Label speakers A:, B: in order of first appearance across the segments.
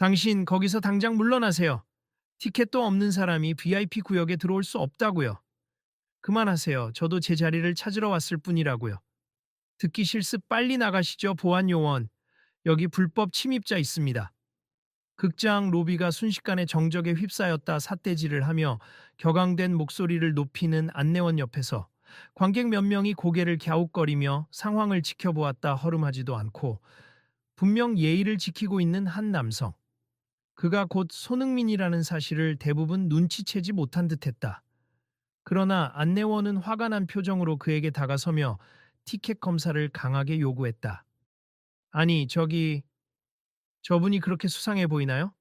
A: 당신 거기서 당장 물러나세요. 티켓도 없는 사람이 VIP 구역에 들어올 수 없다고요. 그만하세요. 저도 제 자리를 찾으러 왔을 뿐이라고요. 듣기 싫습 빨리 나가시죠, 보안 요원. 여기 불법 침입자 있습니다. 극장 로비가 순식간에 정적에 휩싸였다 삿대질을 하며 격앙된 목소리를 높이는 안내원 옆에서 관객 몇 명이 고개를 갸웃거리며 상황을 지켜보았다 허름하지도 않고 분명 예의를 지키고 있는 한 남성. 그가 곧 손흥민이라는 사실을 대부분 눈치채지 못한 듯했다. 그러나 안내원은 화가 난 표정으로 그에게 다가서며 티켓 검사를 강하게 요구했다. 아니, 저분이 그렇게 수상해 보이나요?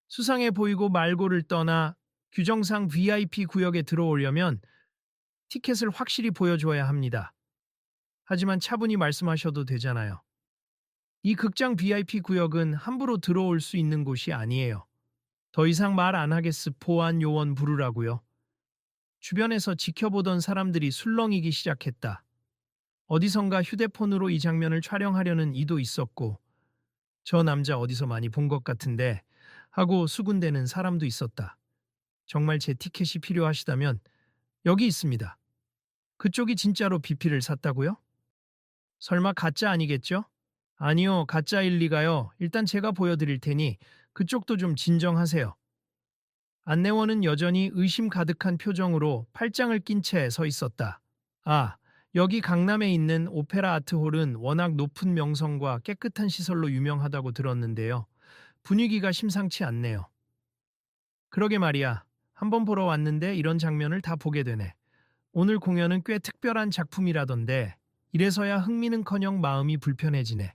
A: 수상해 보이고 말고를 떠나 규정상 VIP 구역에 들어오려면 티켓을 확실히 보여줘야 합니다. 하지만 차분히 말씀하셔도 되잖아요. 이 극장 VIP 구역은 함부로 들어올 수 있는 곳이 아니에요. 더 이상 말 안 하겠으 보안 요원 부르라고요. 주변에서 지켜보던 사람들이 술렁이기 시작했다. 어디선가 휴대폰으로 이 장면을 촬영하려는 이도 있었고, 저 남자 어디서 많이 본 것 같은데 하고 수군대는 사람도 있었다. 정말 제 티켓이 필요하시다면 여기 있습니다. 그쪽이 진짜로 BP를 샀다고요? 설마 가짜 아니겠죠? 아니요, 가짜일 리가요. 일단 제가 보여드릴 테니 그쪽도 좀 진정하세요. 안내원은 여전히 의심 가득한 표정으로 팔짱을 낀 채 서 있었다. 아, 여기 강남에 있는 오페라 아트홀은 워낙 높은 명성과 깨끗한 시설로 유명하다고 들었는데요. 분위기가 심상치 않네요. 그러게 말이야. 한번 보러 왔는데 이런 장면을 다 보게 되네. 오늘 공연은 꽤 특별한 작품이라던데 이래서야 흥미는커녕 마음이 불편해지네.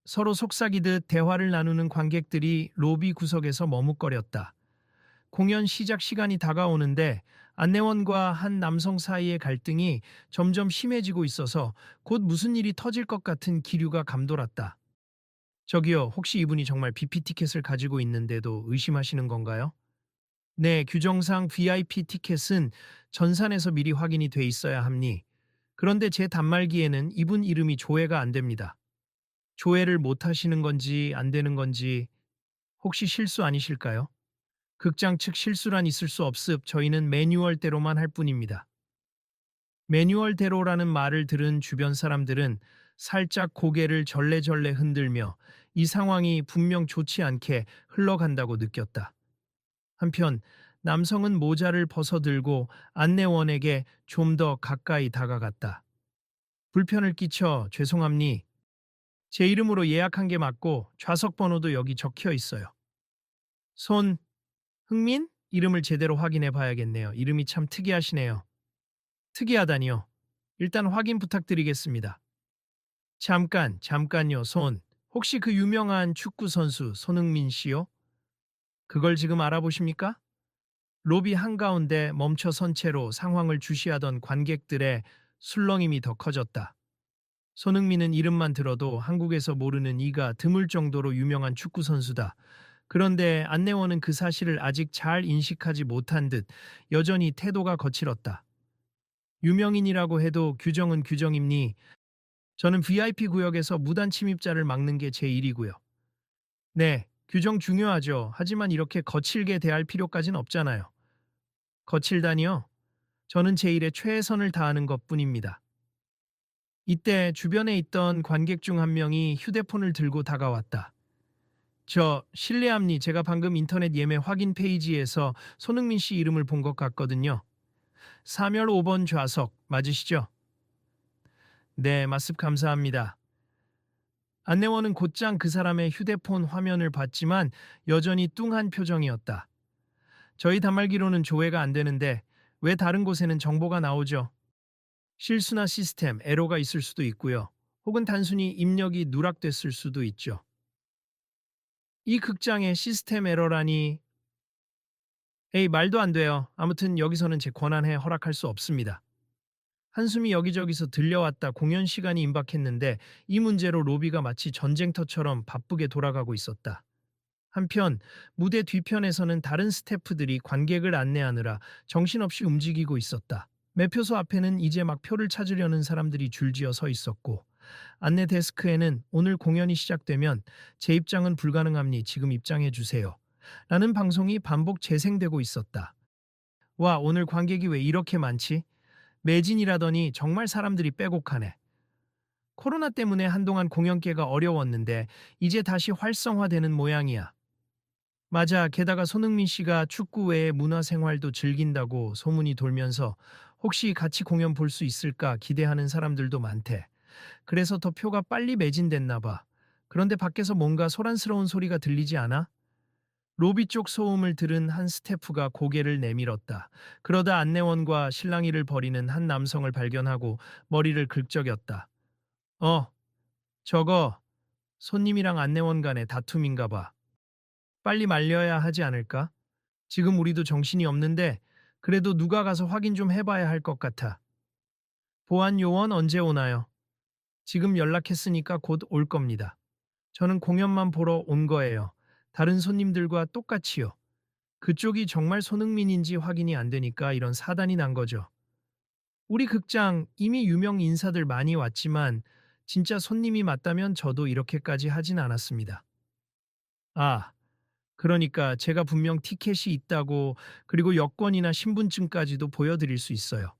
A: 서로 속삭이듯 대화를 나누는 관객들이 로비 구석에서 머뭇거렸다. 공연 시작 시간이 다가오는데 안내원과 한 남성 사이의 갈등이 점점 심해지고 있어서 곧 무슨 일이 터질 것 같은 기류가 감돌았다. 저기요, 혹시 이분이 정말 BP 티켓을 가지고 있는데도 의심하시는 건가요? 네, 규정상 VIP 티켓은 전산에서 미리 확인이 돼 있어야 합니. 그런데 제 단말기에는 이분 이름이 조회가 안 됩니다. 조회를 못 하시는 건지 안 되는 건지 혹시 실수 아니실까요? 극장 측 실수란 있을 수 없습. 저희는 매뉴얼대로만 할 뿐입니다. 매뉴얼대로라는 말을 들은 주변 사람들은 살짝 고개를 절레절레 흔들며 이 상황이 분명 좋지 않게 흘러간다고 느꼈다. 한편 남성은 모자를 벗어들고 안내원에게 좀 더 가까이 다가갔다. 불편을 끼쳐 죄송합니. 제 이름으로 예약한 게 맞고 좌석 번호도 여기 적혀 있어요. 흥민? 이름을 제대로 확인해 봐야겠네요. 이름이 참 특이하시네요. 특이하다니요. 일단 확인 부탁드리겠습니다. 잠깐요, 혹시 그 유명한 축구 선수 손흥민 씨요? 그걸 지금 알아보십니까? 로비 한가운데 멈춰 선 채로 상황을 주시하던 관객들의 술렁임이 더 커졌다. 손흥민은 이름만 들어도 한국에서 모르는 이가 드물 정도로 유명한 축구 선수다. 그런데 안내원은 그 사실을 아직 잘 인식하지 못한 듯 여전히 태도가 거칠었다. 유명인이라고 해도 규정은 규정입니. 저는 VIP 구역에서 무단 침입자를 막는 게 제 일이고요. 네, 규정 중요하죠. 하지만 이렇게 거칠게 대할 필요까진 없잖아요. 거칠다니요? 저는 제 일에 최선을 다하는 것뿐입니다. 이때 주변에 있던 관객 중 한 명이 휴대폰을 들고 다가왔다. 실례합니. 제가 방금 인터넷 예매 확인 페이지에서 손흥민 씨 이름을 본 것 같거든요. 3열 5번 좌석 맞으시죠? 네, 말씀 감사합니다. 안내원은 곧장 그 사람의 휴대폰 화면을 봤지만 여전히 뚱한 표정이었다. 저희 단말기로는 조회가 안 되는데 왜 다른 곳에는 정보가 나오죠? 실수나 시스템 에러가 있을 수도 있고요. 혹은 단순히 입력이 누락됐을 수도 있죠. 이 극장의 시스템 에러라니. 에이, 말도 안 돼요. 아무튼 여기서는 제 권한에 허락할 수 없습니다. 한숨이 여기저기서 들려왔다. 공연 시간이 임박했는데 이 문제로 로비가 마치 전쟁터처럼 바쁘게 돌아가고 있었다. 한편 무대 뒤편에서는 다른 스태프들이 관객을 안내하느라 정신없이 움직이고 있었다. 매표소 앞에는 이제 막 표를 찾으려는 사람들이 줄지어 서 있었고 안내 데스크에는 오늘 공연이 시작되면 제 입장은 불가능합니 지금 입장해 주세요. 라는 방송이 반복 재생되고 있었다. 와, 오늘 관객이 왜 이렇게 많지? 매진이라더니 정말 사람들이 빼곡하네. 코로나 때문에 한동안 공연계가 어려웠는데 이제 다시 활성화되는 모양이야. 맞아. 게다가 손흥민 씨가 축구 외에 문화생활도 즐긴다고 소문이 돌면서 혹시 같이 공연 볼 수 있을까 기대하는 사람들도 많대. 그래서 더 표가 빨리 매진됐나 봐. 그런데 밖에서 뭔가 소란스러운 소리가 들리지 않아? 로비 쪽 소음을 들은 한 스태프가 고개를 내밀었다. 그러다 안내원과 실랑이를 벌이는 한 남성을 발견하고 머리를 긁적였다. 어, 저거 손님이랑 안내원 간의 다툼인가 봐. 빨리 말려야 하지 않을까? 지금 우리도 정신이 없는데 그래도 누가 가서 확인 좀 해봐야 할 것 같아. 보안 요원 언제 오나요? 지금 연락했으니까 곧 올 겁니다. 저는 공연만 보러 온 거예요. 다른 손님들과 똑같이요. 그쪽이 정말 손흥민인지 확인이 안 되니까 이런 사단이 난 거죠. 우리 극장 이미 유명 인사들 많이 왔지만 진짜 손님이 맞다면 저도 이렇게까지 하진 않았습니다. 아, 그러니까 제가 분명 티켓이 있다고 그리고 여권이나 신분증까지도 보여드릴 수 있어요.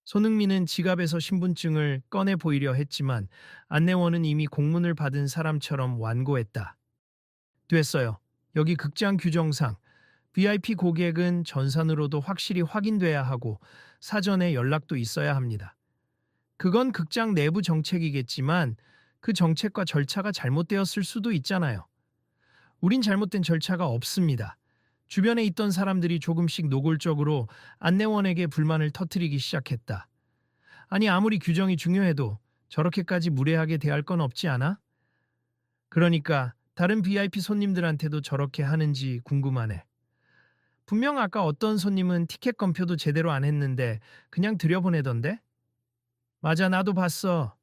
A: 손흥민은 지갑에서 신분증을 꺼내 보이려 했지만 안내원은 이미 공문을 받은 사람처럼 완고했다. 됐어요. 여기 극장 규정상 VIP 고객은 전산으로도 확실히 확인돼야 하고 사전에 연락도 있어야 합니다. 그건 극장 내부 정책이겠지만 그 정책과 절차가 잘못되었을 수도 있잖아요. 우린 잘못된 절차가 없습니다. 주변에 있던 사람들이 조금씩 노골적으로 안내원에게 불만을 터뜨리기 시작했다. 아니, 아무리 규정이 중요해도 저렇게까지 무례하게 대할 건 없지 않아? 그러니까 다른 VIP 손님들한테도 저렇게 하는지 궁금하네. 분명 아까 어떤 손님은 티켓 검표도 제대로 안 했는데 그냥 들여보내던데? 맞아, 나도 봤어.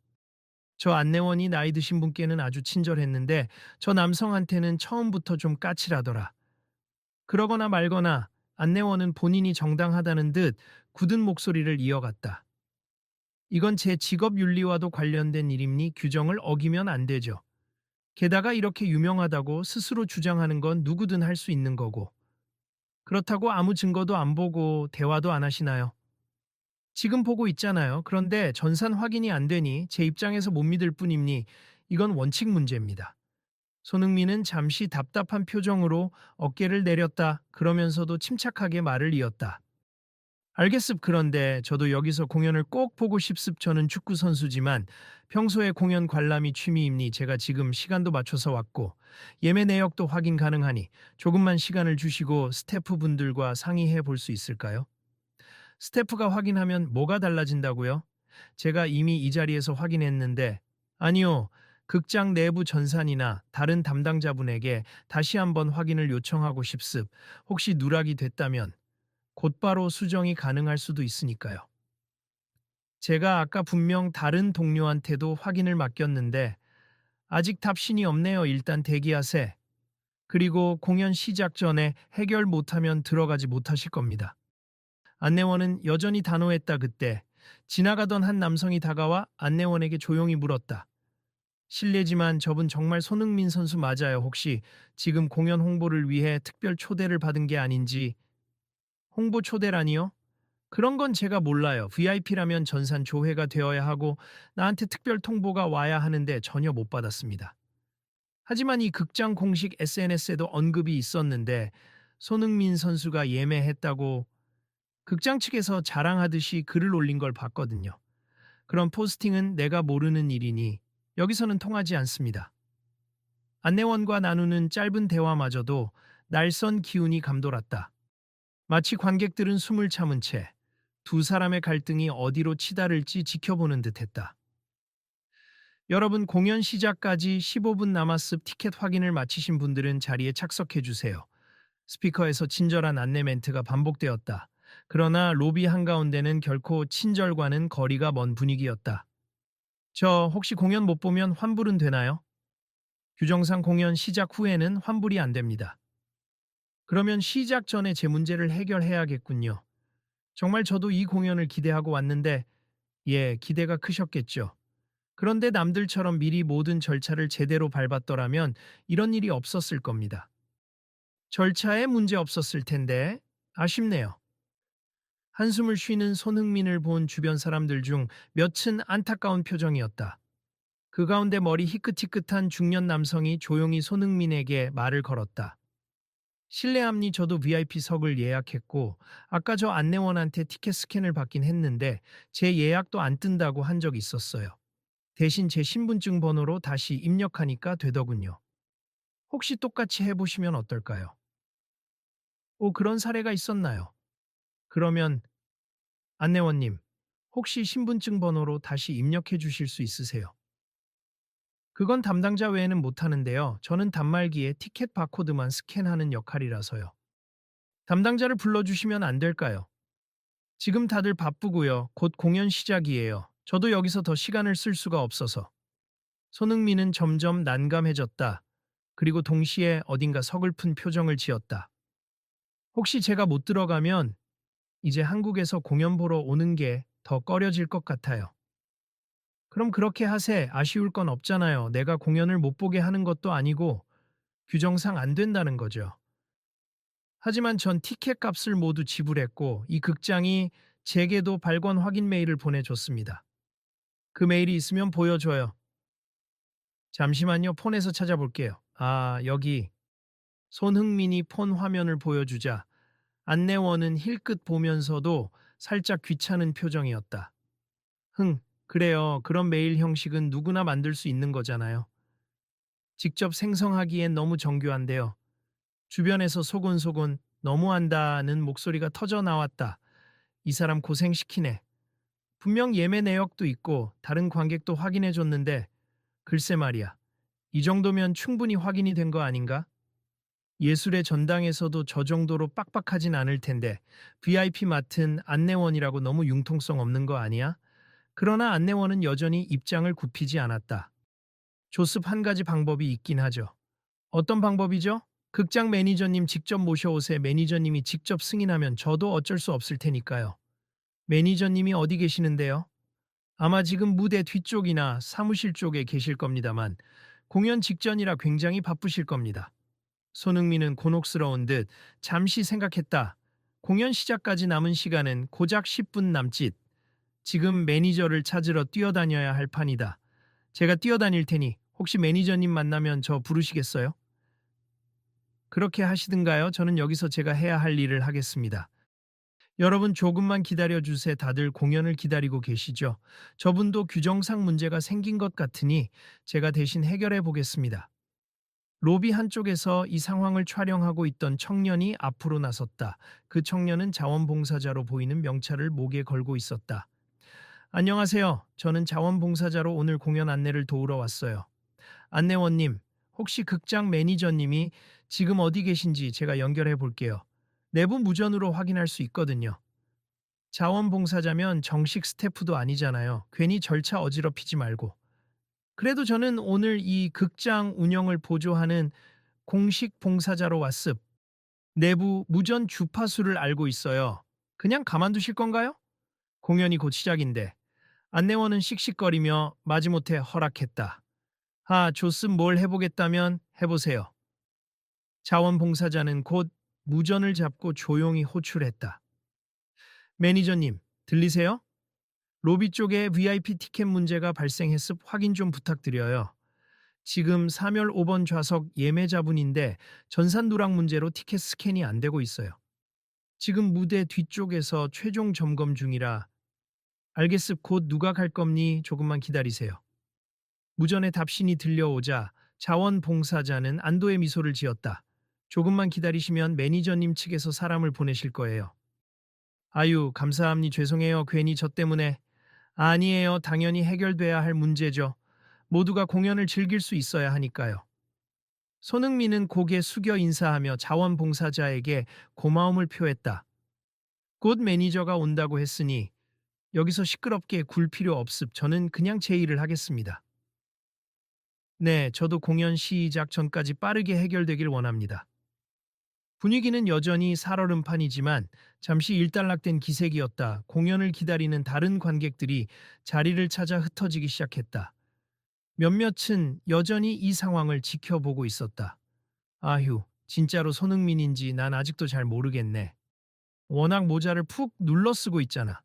A: 저 안내원이 나이 드신 분께는 아주 친절했는데 저 남성한테는 처음부터 좀 까칠하더라. 그러거나 말거나 안내원은 본인이 정당하다는 듯 굳은 목소리를 이어갔다. 이건 제 직업 윤리와도 관련된 일임니 규정을 어기면 안 되죠. 게다가 이렇게 유명하다고 스스로 주장하는 건 누구든 할 수 있는 거고. 그렇다고 아무 증거도 안 보고 대화도 안 하시나요? 지금 보고 있잖아요. 그런데 전산 확인이 안 되니 제 입장에서 못 믿을 뿐이니 이건 원칙 문제입니다. 손흥민은 잠시 답답한 표정으로 어깨를 내렸다. 그러면서도 침착하게 말을 이었다. 알겠습. 그런데 저도 여기서 공연을 꼭 보고 싶습. 저는 축구 선수지만 평소에 공연 관람이 취미임니 제가 지금 시간도 맞춰서 왔고 예매 내역도 확인 가능하니 조금만 시간을 주시고 스태프분들과 상의해 볼 수 있을까요? 스태프가 확인하면 뭐가 달라진다고요? 제가 이미 이 자리에서 확인했는데 아니요. 극장 내부 전산이나 다른 담당자분에게 다시 한번 확인을 요청하고 싶습. 혹시 누락이 됐다면 곧바로 수정이 가능할 수도 있으니까요. 제가 아까 분명 다른 동료한테도 확인을 맡겼는데 아직 답신이 없네요. 일단 대기하세. 그리고 공연 시작 전에 해결 못하면 들어가지 못하실 겁니다. 안내원은 여전히 단호했다. 그때 지나가던 한 남성이 다가와 안내원에게 조용히 물었다. 실례지만 저분 정말 손흥민 선수 맞아요. 혹시 지금 공연 홍보를 위해 특별 초대를 받은 게 아닌지. 홍보 초대라니요? 그런 건 제가 몰라요. VIP라면 전산 조회가 되어야 하고 나한테 특별 통보가 와야 하는데 전혀 못 받았습니다. 하지만 이 극장 공식 SNS에도 언급이 있었는데 손흥민 선수가 예매했다고 극장 측에서 자랑하듯이 글을 올린 걸 봤거든요. 그런 포스팅은 내가 모르는 일이니 여기서는 통하지 않습니다. 안내원과 나누는 짧은 대화마저도 날선 기운이 감돌았다. 마치 관객들은 숨을 참은 채 두 사람의 갈등이 어디로 치달을지 지켜보는 듯했다. 여러분, 공연 시작까지 15분 남았습. 티켓 확인을 마치신 분들은 자리에 착석해 주세요. 스피커에서 친절한 안내 멘트가 반복되었다. 그러나 로비 한가운데는 결코 친절과는 거리가 먼 분위기였다. 저 혹시 공연 못 보면 환불은 되나요? 규정상 공연 시작 후에는 환불이 안 됩니다. 그러면 시작 전에 제 문제를 해결해야겠군요. 정말 저도 이 공연을 기대하고 왔는데, 예, 기대가 크셨겠죠. 그런데 남들처럼 미리 모든 절차를 제대로 밟았더라면 이런 일이 없었을 겁니다. 절차에 문제 없었을 텐데 아쉽네요. 한숨을 쉬는 손흥민을 본 주변 사람들 중 몇은 안타까운 표정이었다. 그 가운데 머리 희끗희끗한 중년 남성이 조용히 손흥민에게 말을 걸었다. 실례합니 저도 VIP석을 예약했고 아까 저 안내원한테 티켓 스캔을 받긴 했는데 제 예약도 안 뜬다고 한 적 있었어요. 대신 제 신분증 번호로 다시 입력하니까 되더군요. 혹시 똑같이 해보시면 어떨까요? 오, 그런 사례가 있었나요? 그러면 안내원님, 혹시 신분증 번호로 다시 입력해 주실 수 있으세요? 그건 담당자 외에는 못하는데요. 저는 단말기에 티켓 바코드만 스캔하는 역할이라서요. 담당자를 불러주시면 안 될까요? 지금 다들 바쁘고요. 곧 공연 시작이에요. 저도 여기서 더 시간을 쓸 수가 없어서. 손흥민은 점점 난감해졌다. 그리고 동시에 어딘가 서글픈 표정을 지었다. 혹시 제가 못 들어가면 이제 한국에서 공연 보러 오는 게 더 꺼려질 것 같아요. 그럼 그렇게 하세. 아쉬울 건 없잖아요. 내가 공연을 못 보게 하는 것도 아니고 규정상 안 된다는 거죠. 하지만 전 티켓 값을 모두 지불했고 이 극장이 제게도 발권 확인 메일을 보내줬습니다. 그 메일이 있으면 보여줘요. 잠시만요. 폰에서 찾아볼게요. 아, 여기. 손흥민이 폰 화면을 보여주자 안내원은 힐끗 보면서도 살짝 귀찮은 표정이었다. 그래요. 그런 메일 형식은 누구나 만들 수 있는 거잖아요. 직접 생성하기엔 너무 정교한데요. 주변에서 소곤소곤 너무한다는 목소리가 터져 나왔다. 이 사람 고생시키네. 분명 예매 내역도 있고 다른 관객도 확인해 줬는데 글쎄 말이야. 이 정도면 충분히 확인이 된 거 아닌가? 예술의 전당에서도 저 정도로 빡빡하진 않을 텐데 VIP 맡은 안내원이라고 너무 융통성 없는 거 아니야? 그러나 안내원은 여전히 입장을 굽히지 않았다. 조습 한 가지 방법이 있긴 하죠. 어떤 방법이죠? 극장 매니저님 직접 모셔오세. 매니저님이 직접 승인하면 저도 어쩔 수 없을 테니까요. 매니저님이 어디 계시는데요? 아마 지금 무대 뒤쪽이나 사무실 쪽에 계실 겁니다만 공연 직전이라 굉장히 바쁘실 겁니다. 손흥민은 곤혹스러운 듯 잠시 생각했다. 공연 시작까지 남은 시간은 고작 10분 남짓. 지금 매니저를 찾으러 뛰어다녀야 할 판이다. 제가 뛰어다닐 테니 혹시 매니저님 만나면 저 부르시겠어요? 그렇게 하시든가요? 저는 여기서 제가 해야 할 일을 하겠습니다. 여러분 조금만 기다려 주세요. 다들 공연을 기다리고 계시죠? 저분도 규정상 문제가 생긴 것 같으니 제가 대신 해결해 보겠습니다. 로비 한쪽에서 이 상황을 촬영하고 있던 청년이 앞으로 나섰다. 그 청년은 자원봉사자로 보이는 명찰을 목에 걸고 있었다. 안녕하세요. 저는 자원봉사자로 오늘 공연 안내를 도우러 왔어요. 안내원님, 혹시 극장 매니저님이 지금 어디 계신지 제가 연결해 볼게요. 내부 무전으로 확인할 수 있거든요. 자원봉사자면 정식 스태프도 아니잖아요. 괜히 절차 어지럽히지 말고. 그래도 저는 오늘 이 극장 운영을 보조하는 공식 봉사자로 왔습. 내부 무전 주파수를 알고 있어요. 그냥 가만두실 건가요? 공연이 곧 시작인데. 안내원은 씩씩거리며 마지못해 허락했다. 좋습. 뭘 해보겠다면 해보세요. 자원봉사자는 곧 무전을 잡고 조용히 호출했다. 매니저님, 들리세요? 로비 쪽에 VIP 티켓 문제가 발생했음 확인 좀 부탁드려요. 지금 3열 5번 좌석 예매자분인데 전산 누락 문제로 티켓 스캔이 안 되고 있어요. 지금 무대 뒤쪽에서 최종 점검 중이라 알겠습. 곧 누가 갈 겁니? 조금만 기다리세요. 무전의 답신이 들려오자 자원봉사자는 안도의 미소를 지었다. 조금만 기다리시면 매니저님 측에서 사람을 보내실 거예요. 아유, 감사합니. 죄송해요. 괜히 저 때문에. 아니에요. 당연히 해결돼야 할 문제죠. 모두가 공연을 즐길 수 있어야 하니까요. 손흥민은 고개 숙여 인사하며 자원봉사자에게 고마움을 표했다. 곧 매니저가 온다고 했으니 여기서 시끄럽게 굴 필요 없습. 저는 그냥 제 일을 하겠습니다. 네, 저도 공연 시작 전까지 빠르게 해결되길 원합니다. 분위기는 여전히 살얼음판이지만 잠시 일단락된 기색이었다. 공연을 기다리는 다른 관객들이 자리를 찾아 흩어지기 시작했다. 몇몇은 여전히 이 상황을 지켜보고 있었다. 아휴, 진짜로 손흥민인지 난 아직도 잘 모르겠네. 워낙 모자를 푹 눌러 쓰고 있잖아.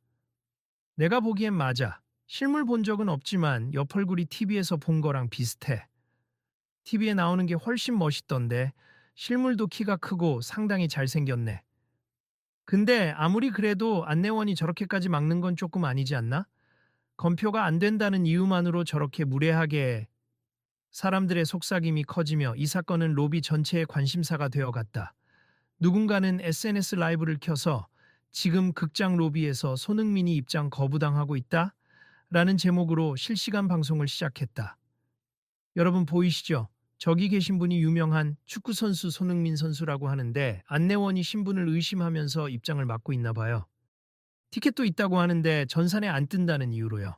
A: 내가 보기엔 맞아. 실물 본 적은 없지만 옆 얼굴이 TV에서 본 거랑 비슷해. TV에 나오는 게 훨씬 멋있던데 실물도 키가 크고 상당히 잘생겼네. 근데 아무리 그래도 안내원이 저렇게까지 막는 건 조금 아니지 않나? 검표가 안 된다는 이유만으로 저렇게 무례하게 사람들의 속삭임이 커지며 이 사건은 로비 전체의 관심사가 되어갔다. 누군가는 SNS 라이브를 켜서 지금 극장 로비에서 손흥민이 입장 거부당하고 있다? 라는 제목으로 실시간 방송을 시작했다. 여러분 보이시죠? 저기 계신 분이 유명한 축구선수 손흥민 선수라고 하는데 안내원이 신분을 의심하면서 입장을 막고 있나 봐요. 티켓도 있다고 하는데 전산에 안 뜬다는 이유로요.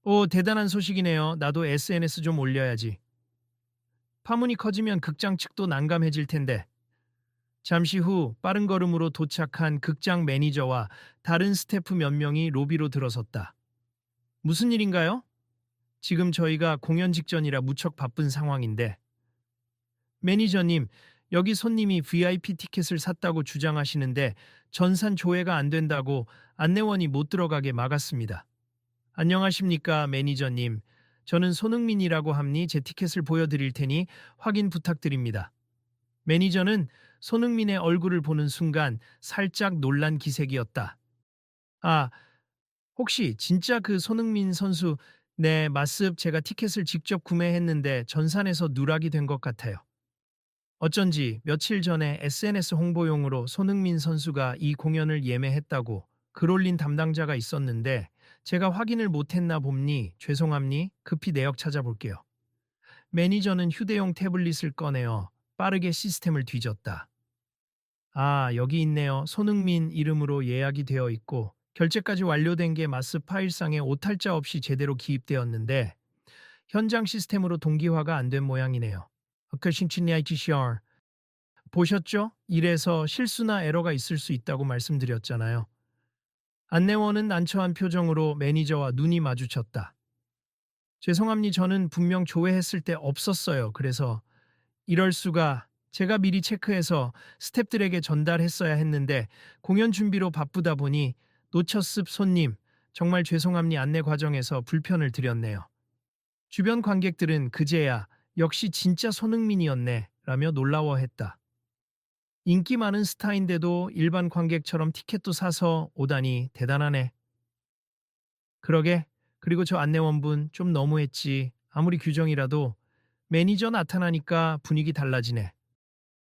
A: 오, 대단한 소식이네요. 나도 SNS 좀 올려야지. 파문이 커지면 극장 측도 난감해질 텐데. 잠시 후 빠른 걸음으로 도착한 극장 매니저와 다른 스태프 몇 명이 로비로 들어섰다. 무슨 일인가요? 지금 저희가 공연 직전이라 무척 바쁜 상황인데. 매니저님, 여기 손님이 VIP 티켓을 샀다고 주장하시는데 전산 조회가 안 된다고 안내원이 못 들어가게 막았습니다. 안녕하십니까, 매니저님. 저는 손흥민이라고 합니 제 티켓을 보여드릴 테니 확인 부탁드립니다. 매니저는 손흥민의 얼굴을 보는 순간 살짝 놀란 기색이었다. 아, 혹시 진짜 그 손흥민 선수, 네, 맞습. 제가 티켓을 직접 구매했는데 전산에서 누락이 된 것 같아요. 어쩐지 며칠 전에 SNS 홍보용으로 손흥민 선수가 이 공연을 예매했다고 글 올린 담당자가 있었는데 제가 확인을 못했나 봅니. 죄송합니. 급히 내역 찾아볼게요. 매니저는 휴대용 태블릿을 꺼내어 빠르게 시스템을 뒤졌다. 아, 여기 있네요. 손흥민 이름으로 예약이 되어 있고 결제까지 완료된 게 마스 파일상에 오탈자 없이 제대로 기입되었는데 현장 시스템으로 동기화가 안 된 모양이네요. 아까 신친이아이티시얼 보셨죠? 이래서 실수나 에러가 있을 수 있다고 말씀드렸잖아요. 안내원은 난처한 표정으로 매니저와 눈이 마주쳤다. 죄송합니 저는 분명 조회했을 때 없었어요. 그래서 이럴 수가 제가 미리 체크해서 스태프들에게 전달했어야 했는데 공연 준비로 바쁘다 보니 놓쳤습 손님. 정말 죄송합니 안내 과정에서 불편을 드렸네요. 주변 관객들은 그제야 역시 진짜 손흥민이었네 라며 놀라워했다. 인기 많은 스타인데도 일반 관객처럼 티켓도 사서 오다니 대단하네. 그러게. 그리고 저 안내원분 좀 너무했지. 아무리 규정이라도 매니저 나타나니까 분위기 달라지네.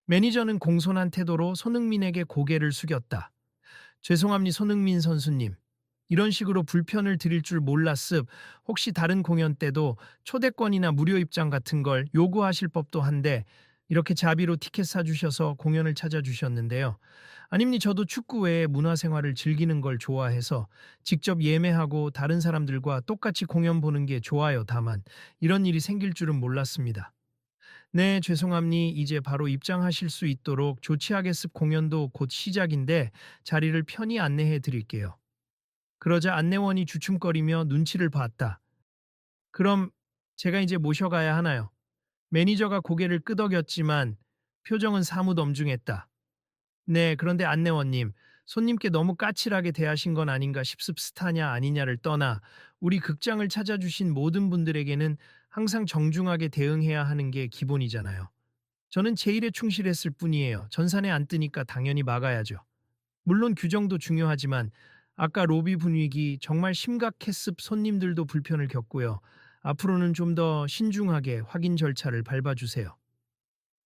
A: 매니저는 공손한 태도로 손흥민에게 고개를 숙였다. 죄송합니 손흥민 선수님. 이런 식으로 불편을 드릴 줄 몰랐습. 혹시 다른 공연 때도 초대권이나 무료 입장 같은 걸 요구하실 법도 한데 이렇게 자비로 티켓 사주셔서 공연을 찾아주셨는데요. 아닙니 저도 축구 외에 문화생활을 즐기는 걸 좋아해서 직접 예매하고 다른 사람들과 똑같이 공연 보는 게 좋아요. 다만 이런 일이 생길 줄은 몰랐습니다. 네, 죄송합니. 이제 바로 입장하실 수 있도록 조치하겠습. 공연도 곧 시작인데 자리를 편히 안내해 드릴게요. 그러자 안내원이 주춤거리며 눈치를 봤다. 그럼 제가 이제 모셔가야 하나요? 매니저가 고개를 끄덕였지만 표정은 사뭇 엄중했다. 네, 그런데 안내원님, 손님께 너무 까칠하게 대하신 건 아닌가 싶습. 스타냐 아니냐를 떠나 우리 극장을 찾아주신 모든 분들에게는 항상 정중하게 대응해야 하는 게 기본이잖아요. 저는 제 일에 충실했을 뿐이에요. 전산에 안 뜨니까 당연히 막아야죠. 물론 규정도 중요하지만 아까 로비 분위기 정말 심각했습. 손님들도 불편을 겪고요. 앞으로는 좀 더 신중하게 확인 절차를 밟아주세요.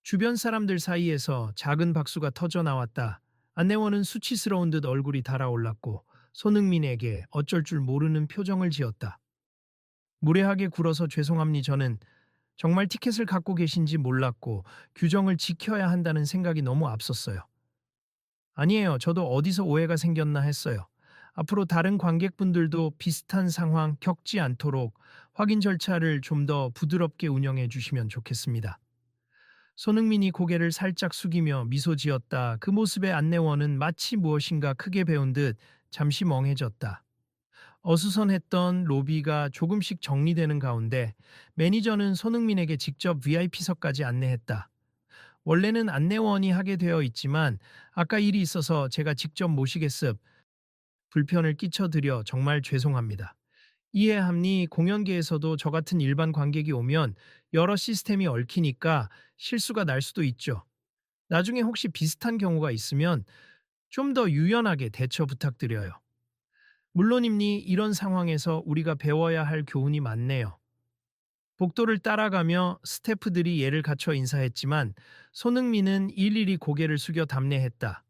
A: 주변 사람들 사이에서 작은 박수가 터져 나왔다. 안내원은 수치스러운 듯 얼굴이 달아올랐고 손흥민에게 어쩔 줄 모르는 표정을 지었다. 무례하게 굴어서 죄송합니 저는 정말 티켓을 갖고 계신지 몰랐고 규정을 지켜야 한다는 생각이 너무 앞섰어요. 아니에요. 저도 어디서 오해가 생겼나 했어요. 앞으로 다른 관객분들도 비슷한 상황 겪지 않도록 확인 절차를 좀 더 부드럽게 운영해 주시면 좋겠습니다. 손흥민이 고개를 살짝 숙이며 미소 지었다. 그 모습에 안내원은 마치 무엇인가 크게 배운 듯 잠시 멍해졌다. 어수선했던 로비가 조금씩 정리되는 가운데 매니저는 손흥민에게 직접 VIP석까지 안내했다. 원래는 안내원이 하게 되어 있지만 아까 일이 있어서 제가 직접 모시겠습. 불편을 끼쳐드려 정말 죄송합니다. 이해합니 공연계에서도 저 같은 일반 관객이 오면 여러 시스템이 얽히니까 실수가 날 수도 있죠. 나중에 혹시 비슷한 경우가 있으면 좀 더 유연하게 대처 부탁드려요. 물론입니 이런 상황에서 우리가 배워야 할 교훈이 많네요. 복도를 따라가며 스태프들이 예를 갖춰 인사했지만 손흥민은 일일이 고개를 숙여 답례했다.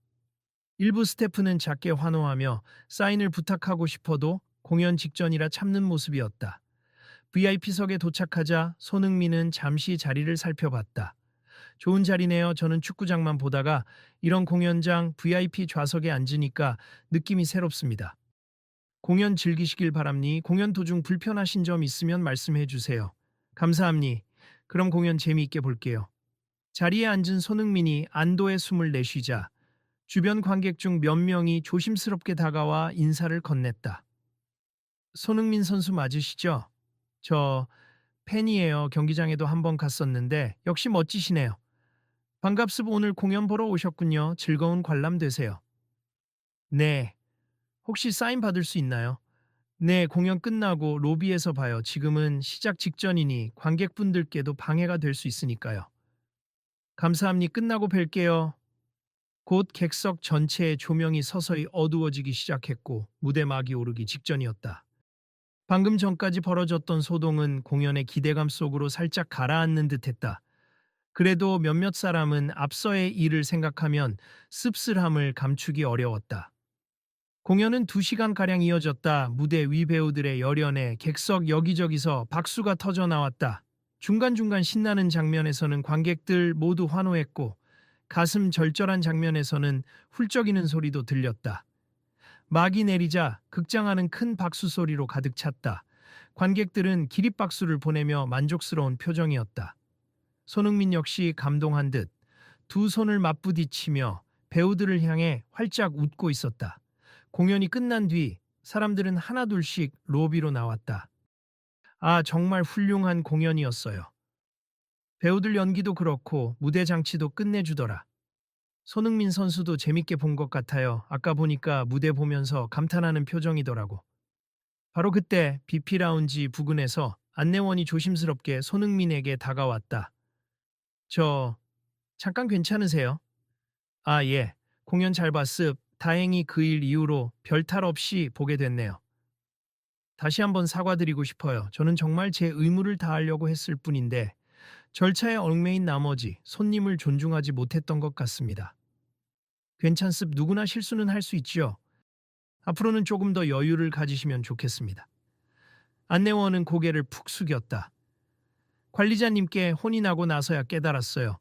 A: 일부 스태프는 작게 환호하며 사인을 부탁하고 싶어도 공연 직전이라 참는 모습이었다. VIP석에 도착하자 손흥민은 잠시 자리를 살펴봤다. 좋은 자리네요. 저는 축구장만 보다가 이런 공연장 VIP 좌석에 앉으니까 느낌이 새롭습니다. 공연 즐기시길 바랍니. 공연 도중 불편하신 점 있으면 말씀해 주세요. 감사합니. 그럼 공연 재미있게 볼게요. 자리에 앉은 손흥민이 안도의 숨을 내쉬자 주변 관객 중 몇 명이 조심스럽게 다가와 인사를 건넸다. 손흥민 선수 맞으시죠? 저 팬이에요. 경기장에도 한번 갔었는데 역시 멋지시네요. 반갑습 오늘 공연 보러 오셨군요. 즐거운 관람 되세요. 네. 혹시 사인 받을 수 있나요? 네, 공연 끝나고 로비에서 봐요. 지금은 시작 직전이니 관객분들께도 방해가 될 수 있으니까요. 감사합니다. 끝나고 뵐게요. 곧 객석 전체의 조명이 서서히 어두워지기 시작했고 무대 막이 오르기 직전이었다. 방금 전까지 벌어졌던 소동은 공연의 기대감 속으로 살짝 가라앉는 듯했다. 그래도 몇몇 사람은 앞서의 일을 생각하면 씁쓸함을 감추기 어려웠다. 공연은 2시간가량 이어졌다. 무대 위 배우들의 열연에 객석 여기저기서 박수가 터져 나왔다. 중간중간 신나는 장면에서는 관객들 모두 환호했고 가슴 절절한 장면에서는 훌쩍이는 소리도 들렸다. 막이 내리자 극장 안은 큰 박수 소리로 가득 찼다. 관객들은 기립박수를 보내며 만족스러운 표정이었다. 손흥민 역시 감동한 듯 두 손을 맞부딪히며 배우들을 향해 활짝 웃고 있었다. 공연이 끝난 뒤 사람들은 하나둘씩 로비로 나왔다. 아, 정말 훌륭한 공연이었어요. 배우들 연기도 그렇고 무대 장치도 끝내주더라. 손흥민 선수도 재밌게 본 것 같아요. 아까 보니까 무대 보면서 감탄하는 표정이더라고. 바로 그때 BP 라운지 부근에서 안내원이 조심스럽게 손흥민에게 다가왔다. 저, 잠깐 괜찮으세요? 아, 예. 공연 잘 봤습. 다행히 그 일 이후로 별탈 없이 보게 됐네요. 다시 한번 사과드리고 싶어요. 저는 정말 제 의무를 다하려고 했을 뿐인데 절차에 얽매인 나머지 손님을 존중하지 못했던 것 같습니다. 괜찮습. 누구나 실수는 할 수 있지요. 앞으로는 조금 더 여유를 가지시면 좋겠습니다. 안내원은 고개를 푹 숙였다. 관리자님께 혼이 나고 나서야 깨달았어요.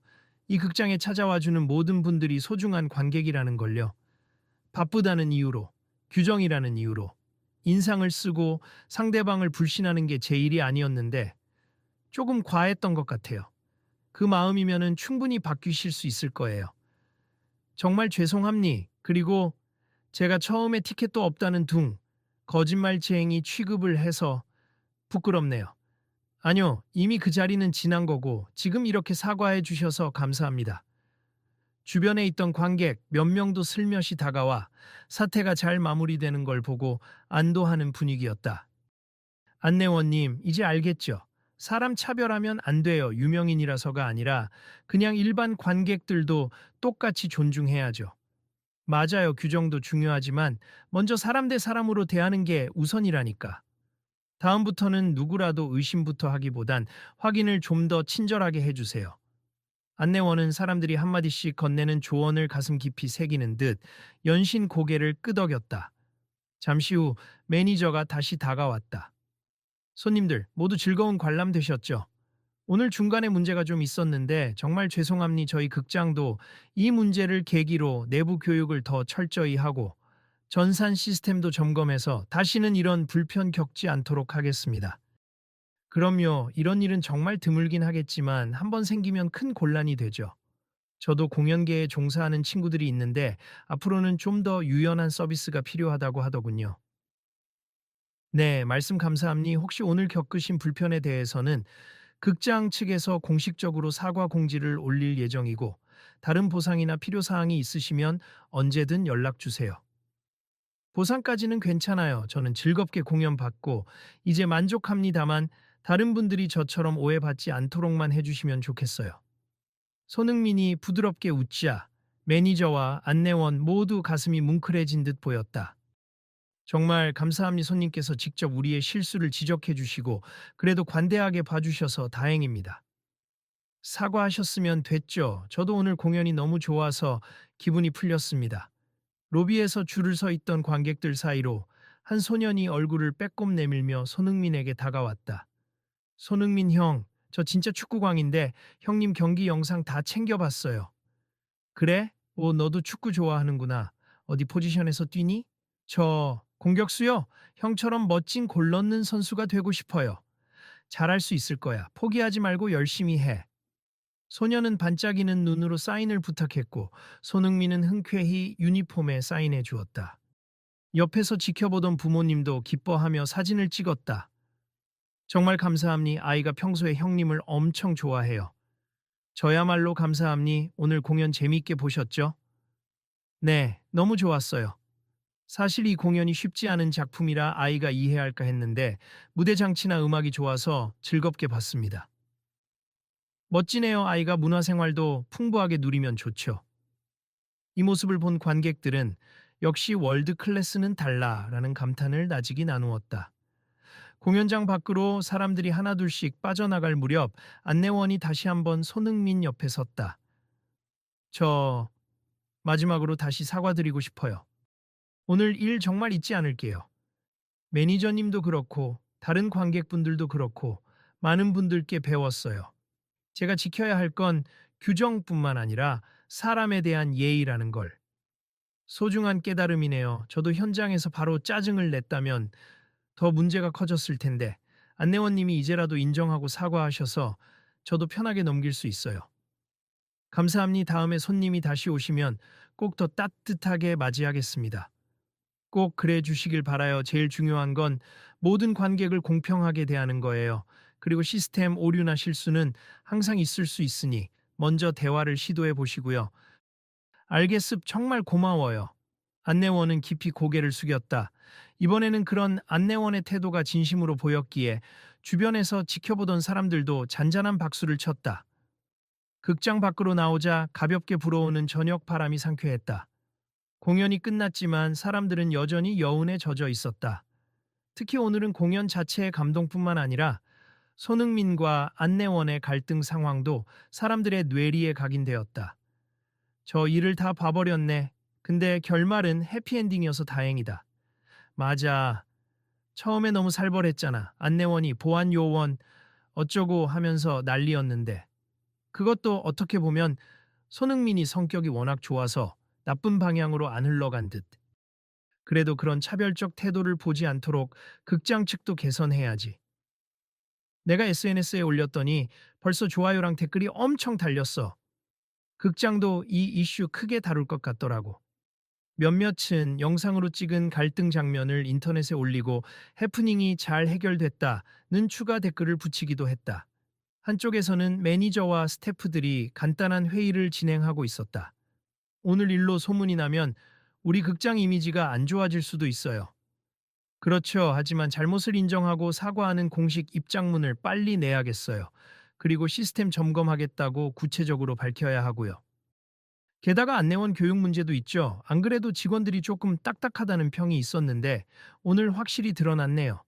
A: 이 극장에 찾아와주는 모든 분들이 소중한 관객이라는 걸요. 바쁘다는 이유로, 규정이라는 이유로, 인상을 쓰고 상대방을 불신하는 게 제 일이 아니었는데 조금 과했던 것 같아요. 그 마음이면은 충분히 바뀌실 수 있을 거예요. 정말 죄송합니. 그리고 제가 처음에 티켓도 없다는 둥 거짓말쟁이 취급을 해서 부끄럽네요. 아니요, 이미 그 자리는 지난 거고 지금 이렇게 사과해 주셔서 감사합니다. 주변에 있던 관객 몇 명도 슬며시 다가와 사태가 잘 마무리되는 걸 보고 안도하는 분위기였다. 안내원님, 이제 알겠죠? 사람 차별하면 안 돼요. 유명인이라서가 아니라 그냥 일반 관객들도 똑같이 존중해야죠. 맞아요. 규정도 중요하지만 먼저 사람 대 사람으로 대하는 게 우선이라니까. 다음부터는 누구라도 의심부터 하기보단 확인을 좀 더 친절하게 해주세요. 안내원은 사람들이 한마디씩 건네는 조언을 가슴 깊이 새기는 듯 연신 고개를 끄덕였다. 잠시 후 매니저가 다시 다가왔다. 손님들 모두 즐거운 관람 되셨죠? 오늘 중간에 문제가 좀 있었는데 정말 죄송합니. 저희 극장도 이 문제를 계기로 내부 교육을 더 철저히 하고 전산 시스템도 점검해서 다시는 이런 불편 겪지 않도록 하겠습니다. 그럼요, 이런 일은 정말 드물긴 하겠지만 한번 생기면 큰 곤란이 되죠. 저도 공연계에 종사하는 친구들이 있는데 앞으로는 좀 더 유연한 서비스가 필요하다고 하더군요. 네, 말씀 감사합니. 혹시 오늘 겪으신 불편에 대해서는 극장 측에서 공식적으로 사과 공지를 올릴 예정이고, 다른 보상이나 필요 사항이 있으시면 언제든 연락 주세요. 보상까지는 괜찮아요. 저는 즐겁게 공연 받고 이제 만족합니다만 다른 분들이 저처럼 오해받지 않도록만 해주시면 좋겠어요. 손흥민이 부드럽게 웃자 매니저와 안내원 모두 가슴이 뭉클해진 듯 보였다. 정말 감사합니다. 손님께서 직접 우리의 실수를 지적해 주시고 그래도 관대하게 봐주셔서 다행입니다. 사과하셨으면 됐죠. 저도 오늘 공연이 너무 좋아서 기분이 풀렸습니다. 로비에서 줄을 서 있던 관객들 사이로 한 소년이 얼굴을 빼꼼 내밀며 손흥민에게 다가왔다. 손흥민 형, 저 진짜 축구광인데 형님 경기 영상 다 챙겨봤어요. 그래? 오, 너도 축구 좋아하는구나. 어디 포지션에서 뛰니? 저 공격수요. 형처럼 멋진 골 넣는 선수가 되고 싶어요. 잘할 수 있을 거야. 포기하지 말고 열심히 해. 소녀는 반짝이는 눈으로 사인을 부탁했고 손흥민은 흔쾌히 유니폼에 사인해 주었다. 옆에서 지켜보던 부모님도 기뻐하며 사진을 찍었다. 정말 감사합니. 아이가 평소에 형님을 엄청 좋아해요. 저야말로 감사합니. 오늘 공연 재미있게 보셨죠? 네, 너무 좋았어요. 사실 이 공연이 쉽지 않은 작품이라 아이가 이해할까 했는데 무대 장치나 음악이 좋아서 즐겁게 봤습니다. 멋지네요. 아이가 문화생활도 풍부하게 누리면 좋죠. 이 모습을 본 관객들은 역시 월드 클래스는 달라라는 감탄을 나직이 나누었다. 공연장 밖으로 사람들이 하나둘씩 빠져나갈 무렵 안내원이 다시 한번 손흥민 옆에 섰다. 저 마지막으로 다시 사과드리고 싶어요. 오늘 일 정말 잊지 않을게요. 매니저님도 그렇고 다른 관객분들도 그렇고 많은 분들께 배웠어요. 제가 지켜야 할 건 규정뿐만 아니라 사람에 대한 예의라는 걸. 소중한 깨달음이네요. 저도 현장에서 바로 짜증을 냈다면 더 문제가 커졌을 텐데 안내원님이 이제라도 인정하고 사과하셔서 저도 편하게 넘길 수 있어요. 감사합니다. 다음에 손님이 다시 오시면 꼭 더 따뜻하게 맞이하겠습니다. 꼭 그래 주시길 바라요. 제일 중요한 건 모든 관객을 공평하게 대하는 거예요. 그리고 시스템 오류나 실수는 항상 있을 수 있으니 먼저 대화를 시도해 보시고요. 알겠습. 정말 고마워요. 안내원은 깊이 고개를 숙였다. 이번에는 그런 안내원의 태도가 진심으로 보였기에 주변에서 지켜보던 사람들도 잔잔한 박수를 쳤다. 극장 밖으로 나오자 가볍게 불어오는 저녁 바람이 상쾌했다. 공연이 끝났지만 사람들은 여전히 여운에 젖어 있었다. 특히 오늘은 공연 자체의 감동뿐만 아니라 손흥민과 안내원의 갈등 상황도 사람들의 뇌리에 각인되었다. 저 일을 다 봐버렸네. 근데 결말은 해피엔딩이어서 다행이다. 맞아. 처음에 너무 살벌했잖아. 안내원이 보안 요원 어쩌고 하면서 난리였는데. 그것도 어떻게 보면 손흥민이 성격이 워낙 좋아서 나쁜 방향으로 안 흘러간 듯. 그래도 그런 차별적 태도를 보지 않도록 극장 측도 개선해야지. 내가 SNS에 올렸더니 벌써 좋아요랑 댓글이 엄청 달렸어. 극장도 이 이슈 크게 다룰 것 같더라고. 몇몇은 영상으로 찍은 갈등 장면을 인터넷에 올리고 해프닝이 잘 해결됐다는 추가 댓글을 붙이기도 했다. 한쪽에서는 매니저와 스태프들이 간단한 회의를 진행하고 있었다. 오늘 일로 소문이 나면 우리 극장 이미지가 안 좋아질 수도 있어요. 그렇죠. 하지만 잘못을 인정하고 사과하는 공식 입장문을 빨리 내야겠어요. 그리고 시스템 점검하겠다고 구체적으로 밝혀야 하고요. 게다가 안내원 교육 문제도 있죠. 안 그래도 직원들이 조금 딱딱하다는 평이 있었는데 오늘 확실히 드러났네요.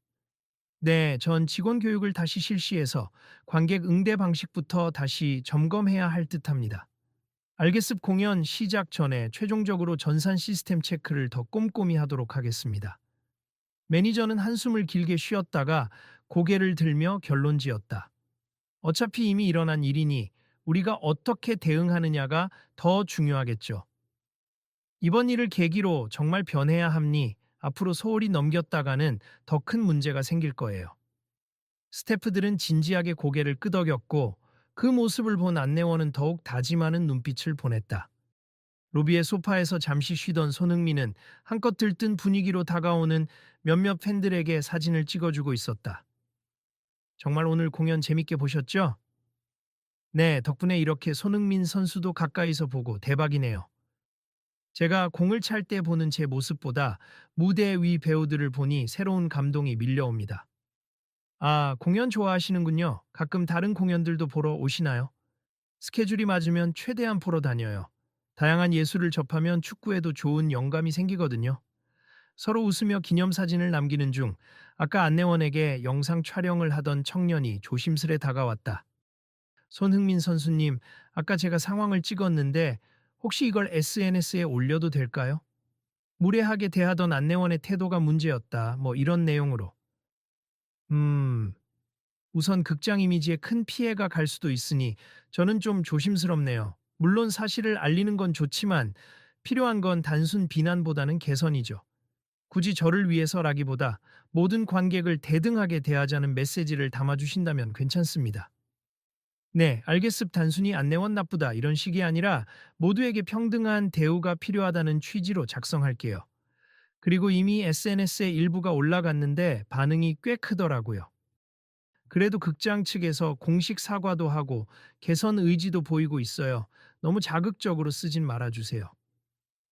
A: 네, 전 직원 교육을 다시 실시해서 관객 응대 방식부터 다시 점검해야 할 듯합니다. 알겠습. 공연 시작 전에 최종적으로 전산 시스템 체크를 더 꼼꼼히 하도록 하겠습니다. 매니저는 한숨을 길게 쉬었다가 고개를 들며 결론지었다. 어차피 이미 일어난 일이니 우리가 어떻게 대응하느냐가 더 중요하겠죠. 이번 일을 계기로 정말 변해야 합니. 앞으로 소홀히 넘겼다가는 더 큰 문제가 생길 거예요. 스태프들은 진지하게 고개를 끄덕였고 그 모습을 본 안내원은 더욱 다짐하는 눈빛을 보냈다. 로비의 소파에서 잠시 쉬던 손흥민은 한껏 들뜬 분위기로 다가오는 몇몇 팬들에게 사진을 찍어주고 있었다. 정말 오늘 공연 재밌게 보셨죠? 네, 덕분에 이렇게 손흥민 선수도 가까이서 보고 대박이네요. 제가 공을 찰 때 보는 제 모습보다 무대 위 배우들을 보니 새로운 감동이 밀려옵니다. 아, 공연 좋아하시는군요. 가끔 다른 공연들도 보러 오시나요? 스케줄이 맞으면 최대한 보러 다녀요. 다양한 예술을 접하면 축구에도 좋은 영감이 생기거든요. 서로 웃으며 기념사진을 남기는 중 아까 안내원에게 영상 촬영을 하던 청년이 조심스레 다가왔다. 손흥민 선수님, 아까 제가 상황을 찍었는데 혹시 이걸 SNS에 올려도 될까요? 무례하게 대하던 안내원의 태도가 문제였다. 뭐 이런 내용으로. 음, 우선 극장 이미지에 큰 피해가 갈 수도 있으니 저는 좀 조심스럽네요. 물론 사실을 알리는 건 좋지만 필요한 건 단순 비난보다는 개선이죠. 굳이 저를 위해서라기보다 모든 관객을 대등하게 대하자는 메시지를 담아주신다면 괜찮습니다. 네, 알겠습 단순히 안내원 나쁘다 이런 식이 아니라 모두에게 평등한 대우가 필요하다는 취지로 작성할게요. 그리고 이미 SNS에 일부가 올라갔는데 반응이 꽤 크더라고요. 그래도 극장 측에서 공식 사과도 하고 개선 의지도 보이고 있어요. 너무 자극적으로 쓰진 말아주세요.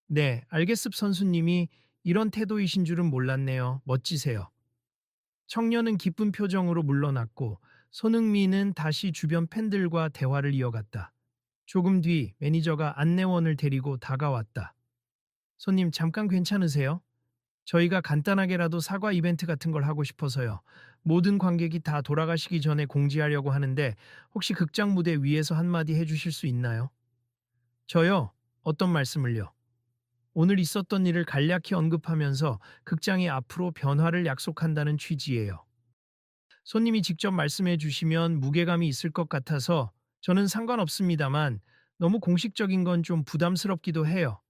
A: 네, 알겠습 선수님이 이런 태도이신 줄은 몰랐네요. 멋지세요. 청년은 기쁜 표정으로 물러났고 손흥민은 다시 주변 팬들과 대화를 이어갔다. 조금 뒤 매니저가 안내원을 데리고 다가왔다. 손님 잠깐 괜찮으세요? 저희가 간단하게라도 사과 이벤트 같은 걸 하고 싶어서요. 모든 관객이 다 돌아가시기 전에 공지하려고 하는데 혹시 극장 무대 위에서 한마디 해주실 수 있나요? 저요? 어떤 말씀을요? 오늘 있었던 일을 간략히 언급하면서 극장이 앞으로 변화를 약속한다는 취지예요. 손님이 직접 말씀해 주시면 무게감이 있을 것 같아서 저는 상관없습니다만 너무 공식적인 건 좀 부담스럽기도 해요.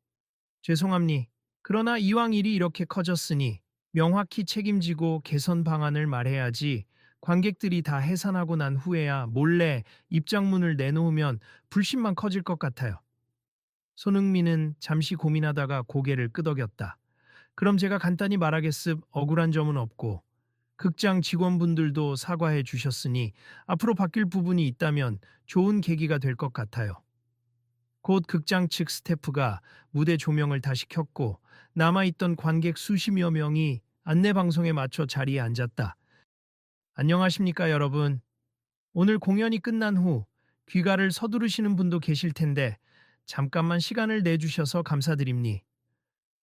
A: 죄송합니. 그러나 이왕 일이 이렇게 커졌으니 명확히 책임지고 개선 방안을 말해야지 관객들이 다 해산하고 난 후에야 몰래 입장문을 내놓으면 불신만 커질 것 같아요. 손흥민은 잠시 고민하다가 고개를 끄덕였다. 그럼 제가 간단히 말하겠습. 억울한 점은 없고 극장 직원분들도 사과해 주셨으니 앞으로 바뀔 부분이 있다면 좋은 계기가 될 것 같아요. 곧 극장 측 스태프가 무대 조명을 다시 켰고 남아있던 관객 수십여 명이 안내방송에 맞춰 자리에 앉았다. 안녕하십니까 여러분. 오늘 공연이 끝난 후 귀가를 서두르시는 분도 계실 텐데 잠깐만 시간을 내주셔서 감사드립니.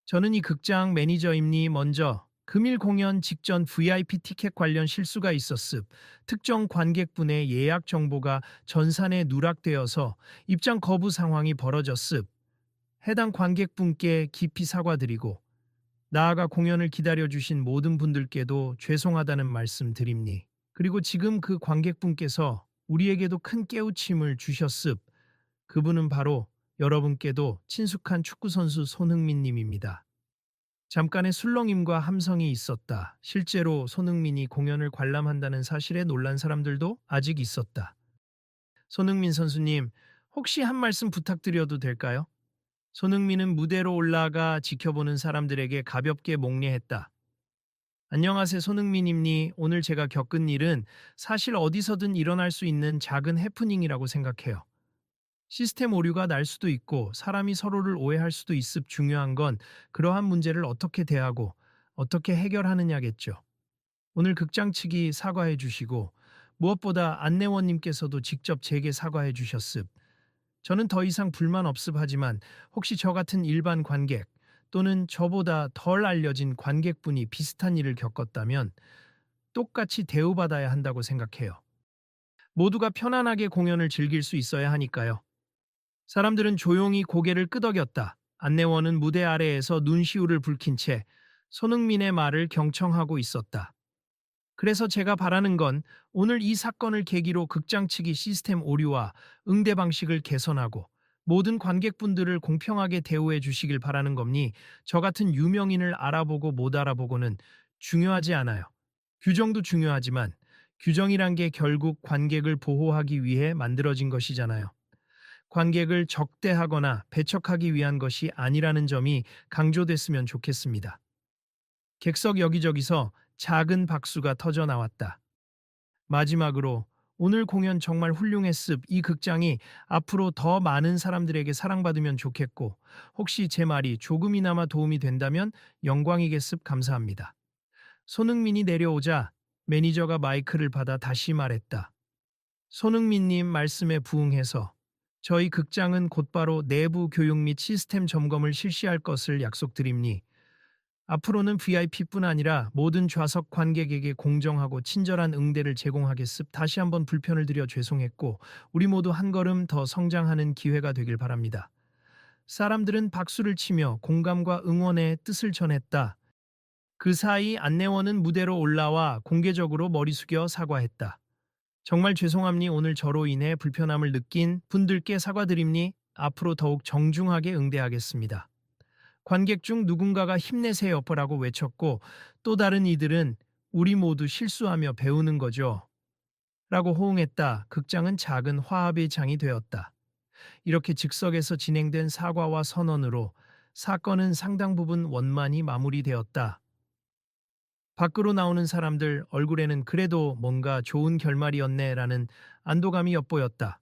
A: 저는 이 극장 매니저입니. 먼저 금일 공연 직전 VIP 티켓 관련 실수가 있었습. 특정 관객분의 예약 정보가 전산에 누락되어서 입장 거부 상황이 벌어졌습. 해당 관객분께 깊이 사과드리고 나아가 공연을 기다려주신 모든 분들께도 죄송하다는 말씀 드립니. 그리고 지금 그 관객분께서 우리에게도 큰 깨우침을 주셨습. 그분은 바로 여러분께도 친숙한 축구선수 손흥민 님입니다. 잠깐의 술렁임과 함성이 있었다. 실제로 손흥민이 공연을 관람한다는 사실에 놀란 사람들도 아직 있었다. 손흥민 선수님, 혹시 한 말씀 부탁드려도 될까요? 손흥민은 무대로 올라가 지켜보는 사람들에게 가볍게 목례했다. 안녕하세요 손흥민님니. 오늘 제가 겪은 일은 사실 어디서든 일어날 수 있는 작은 해프닝이라고 생각해요. 시스템 오류가 날 수도 있고 사람이 서로를 오해할 수도 있습. 중요한 건 그러한 문제를 어떻게 대하고 어떻게 해결하느냐겠죠. 오늘 극장 측이 사과해 주시고 무엇보다 안내원님께서도 직접 제게 사과해 주셨습. 저는 더 이상 불만 없습. 하지만 혹시 저 같은 일반 관객 또는 저보다 덜 알려진 관객분이 비슷한 일을 겪었다면 똑같이 대우받아야 한다고 생각해요. 모두가 편안하게 공연을 즐길 수 있어야 하니까요. 사람들은 조용히 고개를 끄덕였다. 안내원은 무대 아래에서 눈시울을 붉힌 채 손흥민의 말을 경청하고 있었다. 그래서 제가 바라는 건 오늘 이 사건을 계기로 극장 측이 시스템 오류와 응대 방식을 개선하고 모든 관객분들을 공평하게 대우해 주시길 바라는 겁니. 저 같은 유명인을 알아보고 못 알아보고는 중요하지 않아요. 규정도 중요하지만 규정이란 게 결국 관객을 보호하기 위해 만들어진 것이잖아요. 관객을 적대하거나 배척하기 위한 것이 아니라는 점이 강조됐으면 좋겠습니다. 객석 여기저기서 작은 박수가 터져 나왔다. 마지막으로 오늘 공연 정말 훌륭했습. 이 극장이 앞으로 더 많은 사람들에게 사랑받으면 좋겠고 혹시 제 말이 조금이나마 도움이 된다면 영광이겠습. 감사합니다. 손흥민이 내려오자 매니저가 마이크를 받아 다시 말했다. 손흥민님 말씀에 부응해서 저희 극장은 곧바로 내부 교육 및 시스템 점검을 실시할 것을 약속드립니. 앞으로는 VIP뿐 아니라 모든 좌석 관객에게 공정하고 친절한 응대를 제공하겠습. 다시 한번 불편을 드려 죄송했고 우리 모두 한 걸음 더 성장하는 기회가 되길 바랍니다. 사람들은 박수를 치며 공감과 응원의 뜻을 전했다. 그 사이 안내원은 무대로 올라와 공개적으로 머리 숙여 사과했다. 정말 죄송합니. 오늘 저로 인해 불편함을 느낀 분들께 사과드립니. 앞으로 더욱 정중하게 응대하겠습니다. 관객 중 누군가가 힘내세요라고 외쳤고 또 다른 이들은 우리 모두 실수하며 배우는 거죠. 라고 호응했다. 극장은 작은 화합의 장이 되었다. 이렇게 즉석에서 진행된 사과와 선언으로 사건은 상당 부분 원만히 마무리되었다. 밖으로 나오는 사람들 얼굴에는 그래도 뭔가 좋은 결말이었네라는 안도감이 엿보였다.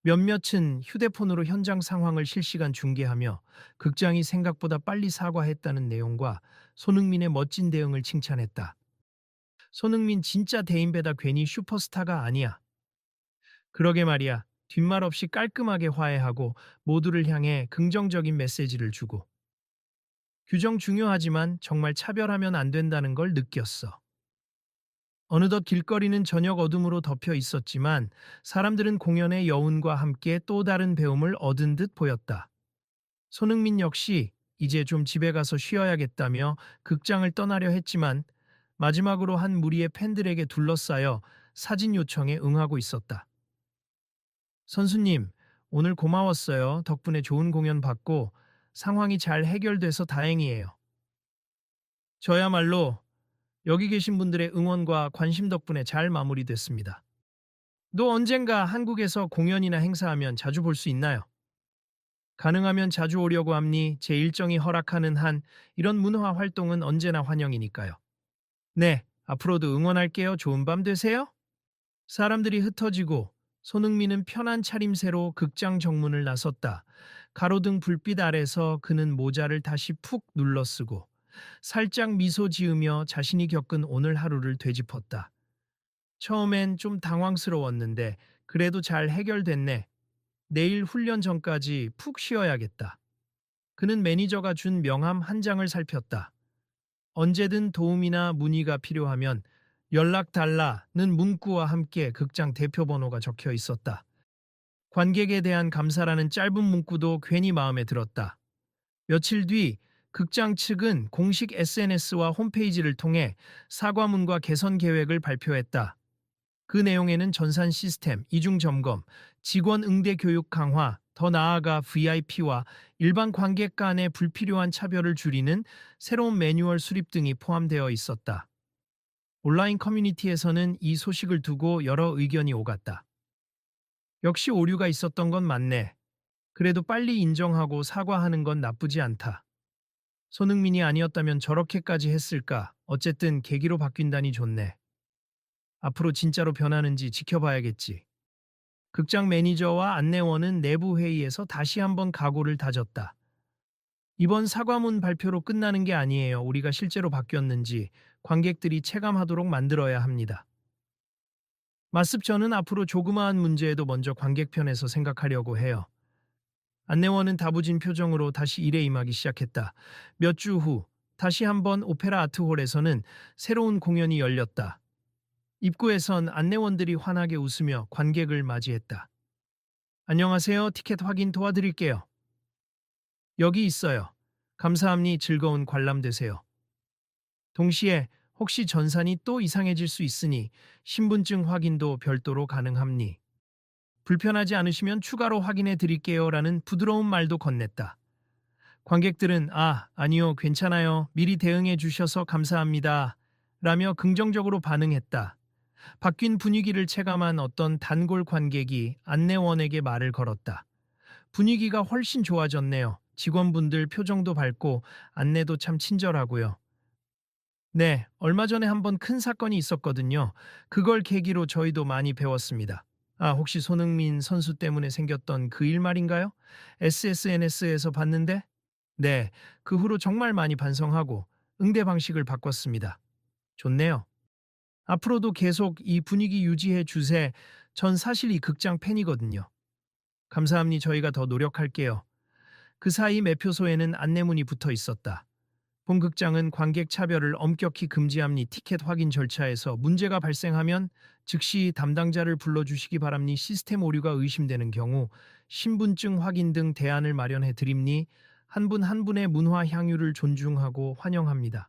A: 몇몇은 휴대폰으로 현장 상황을 실시간 중계하며 극장이 생각보다 빨리 사과했다는 내용과 손흥민의 멋진 대응을 칭찬했다. 손흥민 진짜 대인배다. 괜히 슈퍼스타가 아니야. 그러게 말이야. 뒷말 없이 깔끔하게 화해하고 모두를 향해 긍정적인 메시지를 주고. 규정 중요하지만 정말 차별하면 안 된다는 걸 느꼈어. 어느덧 길거리는 저녁 어둠으로 덮여 있었지만 사람들은 공연의 여운과 함께 또 다른 배움을 얻은 듯 보였다. 손흥민 역시 이제 좀 집에 가서 쉬어야겠다며 극장을 떠나려 했지만 마지막으로 한 무리의 팬들에게 둘러싸여 사진 요청에 응하고 있었다. 선수님, 오늘 고마웠어요. 덕분에 좋은 공연 받고 상황이 잘 해결돼서 다행이에요. 저야말로 여기 계신 분들의 응원과 관심 덕분에 잘 마무리됐습니다. 너 언젠가 한국에서 공연이나 행사하면 자주 볼 수 있나요? 가능하면 자주 오려고 합니. 제 일정이 허락하는 한 이런 문화 활동은 언제나 환영이니까요. 네, 앞으로도 응원할게요. 좋은 밤 되세요. 사람들이 흩어지고 손흥민은 편한 차림새로 극장 정문을 나섰다. 가로등 불빛 아래서 그는 모자를 다시 푹 눌러쓰고 살짝 미소 지으며 자신이 겪은 오늘 하루를 되짚었다. 처음엔 좀 당황스러웠는데 그래도 잘 해결됐네. 내일 훈련 전까지 푹 쉬어야겠다. 그는 매니저가 준 명함 한 장을 살폈다. 언제든 도움이나 문의가 필요하면 연락 달라는 문구와 함께 극장 대표 번호가 적혀 있었다. 관객에 대한 감사라는 짧은 문구도 괜히 마음에 들었다. 며칠 뒤 극장 측은 공식 SNS와 홈페이지를 통해 사과문과 개선 계획을 발표했다. 그 내용에는 전산 시스템, 이중 점검, 직원 응대 교육 강화, 더 나아가 VIP와 일반 관객 간의 불필요한 차별을 줄이는 새로운 매뉴얼 수립 등이 포함되어 있었다. 온라인 커뮤니티에서는 이 소식을 두고 여러 의견이 오갔다. 역시 오류가 있었던 건 맞네. 그래도 빨리 인정하고 사과하는 건 나쁘지 않다. 손흥민이 아니었다면 저렇게까지 했을까? 어쨌든 계기로 바뀐다니 좋네. 앞으로 진짜로 변하는지 지켜봐야겠지. 극장 매니저와 안내원은 내부 회의에서 다시 한번 각오를 다졌다. 이번 사과문 발표로 끝나는 게 아니에요. 우리가 실제로 바뀌었는지 관객들이 체감하도록 만들어야 합니다. 맞습. 저는 앞으로 조그마한 문제에도 먼저 관객 편에서 생각하려고 해요. 안내원은 다부진 표정으로 다시 일에 임하기 시작했다. 몇 주 후 다시 한번 오페라 아트홀에서는 새로운 공연이 열렸다. 입구에선 안내원들이 환하게 웃으며 관객을 맞이했다. 안녕하세요. 티켓 확인 도와드릴게요. 여기 있어요. 감사합니. 즐거운 관람 되세요. 동시에 혹시 전산이 또 이상해질 수 있으니 신분증 확인도 별도로 가능합니. 불편하지 않으시면 추가로 확인해 드릴게요. 라는 부드러운 말도 건넸다. 관객들은 아니요, 괜찮아요. 미리 대응해 주셔서 감사합니다. 라며 긍정적으로 반응했다. 바뀐 분위기를 체감한 어떤 단골 관객이 안내원에게 말을 걸었다. 분위기가 훨씬 좋아졌네요. 직원분들 표정도 밝고 안내도 참 친절하고요. 네, 얼마 전에 한번 큰 사건이 있었거든요. 그걸 계기로 저희도 많이 배웠습니다. 아, 혹시 손흥민 선수 때문에 생겼던 그 일 말인가요? SNS에서 봤는데? 네, 그 후로 정말 많이 반성하고 응대 방식을 바꿨습니다. 좋네요. 앞으로도 계속 이 분위기 유지해 주세. 전 사실 이 극장 팬이거든요. 감사합니 저희가 더 노력할게요. 그 사이 매표소에는 안내문이 붙어 있었다. 본극장은 관객 차별을 엄격히 금지합니 티켓 확인 절차에서 문제가 발생하면 즉시 담당자를 불러주시기 바랍니 시스템 오류가 의심되는 경우 신분증 확인 등 대안을 마련해 드립니 한 분 한 분의 문화 향유를 존중하고 환영합니다.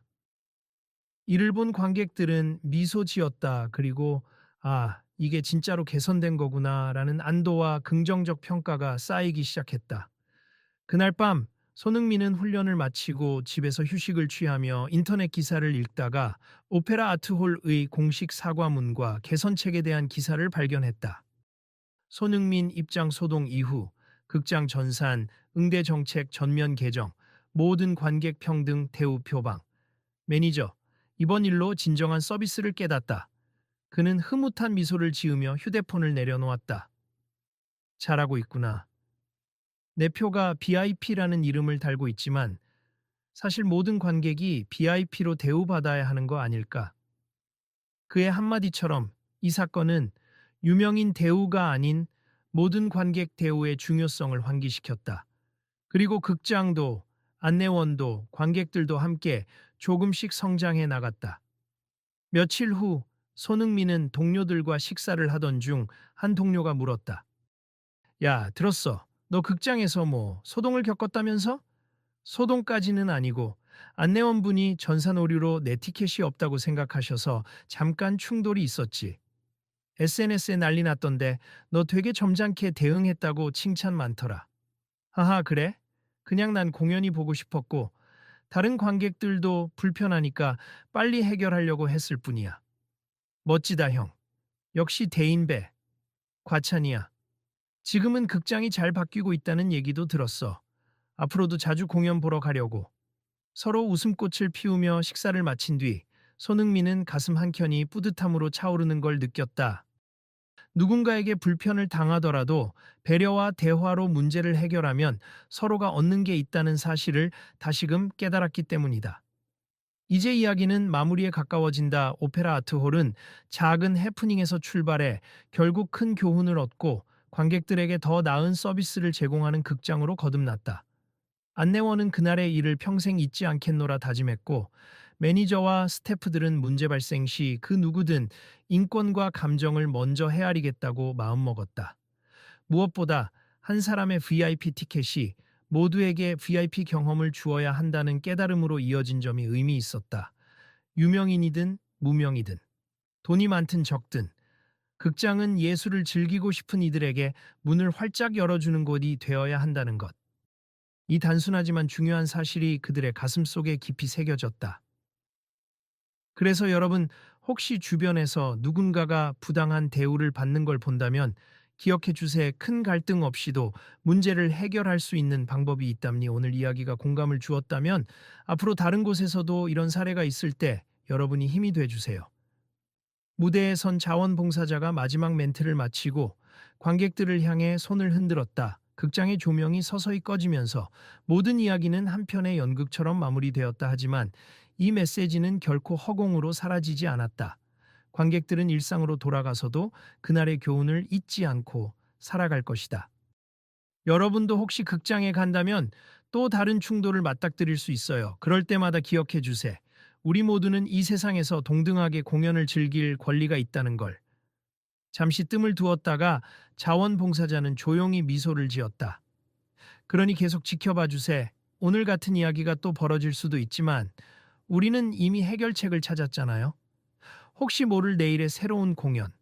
A: 이를 본 관객들은 미소 지었다. 그리고 아, 이게 진짜로 개선된 거구나 라는 안도와 긍정적 평가가 쌓이기 시작했다. 그날 밤 손흥민은 훈련을 마치고 집에서 휴식을 취하며 인터넷 기사를 읽다가 오페라 아트홀의 공식 사과문과 개선책에 대한 기사를 발견했다. 손흥민 입장 소동 이후 극장 전산, 응대 정책 전면 개정, 모든 관객 평등 대우 표방. 매니저, 이번 일로 진정한 서비스를 깨닫다. 그는 흐뭇한 미소를 지으며 휴대폰을 내려놓았다. 잘하고 있구나. 내 표가 BIP라는 이름을 달고 있지만 사실 모든 관객이 BIP로 대우받아야 하는 거 아닐까? 그의 한마디처럼 이 사건은 유명인 대우가 아닌 모든 관객 대우의 중요성을 환기시켰다. 그리고 극장도, 안내원도, 관객들도 함께 조금씩 성장해 나갔다. 며칠 후 손흥민은 동료들과 식사를 하던 중 한 동료가 물었다. 야, 들었어. 너 극장에서 뭐 소동을 겪었다면서? 소동까지는 아니고 안내원분이 전산 오류로 내 티켓이 없다고 생각하셔서 잠깐 충돌이 있었지. SNS에 난리 났던데 너 되게 점잖게 대응했다고 칭찬 많더라. 하하, 그래? 그냥 난 공연이 보고 싶었고 다른 관객들도 불편하니까 빨리 해결하려고 했을 뿐이야. 멋지다, 형. 역시 대인배. 과찬이야. 지금은 극장이 잘 바뀌고 있다는 얘기도 들었어. 앞으로도 자주 공연 보러 가려고. 서로 웃음꽃을 피우며 식사를 마친 뒤 손흥민은 가슴 한켠이 뿌듯함으로 차오르는 걸 느꼈다. 누군가에게 불편을 당하더라도 배려와 대화로 문제를 해결하면 서로가 얻는 게 있다는 사실을 다시금 깨달았기 때문이다. 이제 이야기는 마무리에 가까워진다. 오페라 아트홀은 작은 해프닝에서 출발해 결국 큰 교훈을 얻고 관객들에게 더 나은 서비스를 제공하는 극장으로 거듭났다. 안내원은 그날의 일을 평생 잊지 않겠노라 다짐했고 매니저와 스태프들은 문제 발생 시 그 누구든 인권과 감정을 먼저 헤아리겠다고 마음먹었다. 무엇보다 한 사람의 VIP 티켓이 모두에게 VIP 경험을 주어야 한다는 깨달음으로 이어진 점이 의미 있었다. 유명인이든 무명이든 돈이 많든 적든 극장은 예술을 즐기고 싶은 이들에게 문을 활짝 열어주는 곳이 되어야 한다는 것. 이 단순하지만 중요한 사실이 그들의 가슴 속에 깊이 새겨졌다. 그래서 여러분, 혹시 주변에서 누군가가 부당한 대우를 받는 걸 본다면 기억해 주세요. 큰 갈등 없이도 문제를 해결할 수 있는 방법이 있답니. 오늘 이야기가 공감을 주었다면 앞으로 다른 곳에서도 이런 사례가 있을 때 여러분이 힘이 돼 주세요. 무대에 선 자원봉사자가 마지막 멘트를 마치고 관객들을 향해 손을 흔들었다. 극장의 조명이 서서히 꺼지면서 모든 이야기는 한편의 연극처럼 마무리되었다. 하지만 이 메시지는 결코 허공으로 사라지지 않았다. 관객들은 일상으로 돌아가서도 그날의 교훈을 잊지 않고 살아갈 것이다. 여러분도 혹시 극장에 간다면 또 다른 충돌을 맞닥뜨릴 수 있어요. 그럴 때마다 기억해 주세요. 우리 모두는 이 세상에서 동등하게 공연을 즐길 권리가 있다는 걸. 잠시 뜸을 두었다가 자원봉사자는 조용히 미소를 지었다. 그러니 계속 지켜봐 주세요. 오늘 같은 이야기가 또 벌어질 수도 있지만 우리는 이미 해결책을 찾았잖아요. 혹시 모를 내일의 새로운 공연,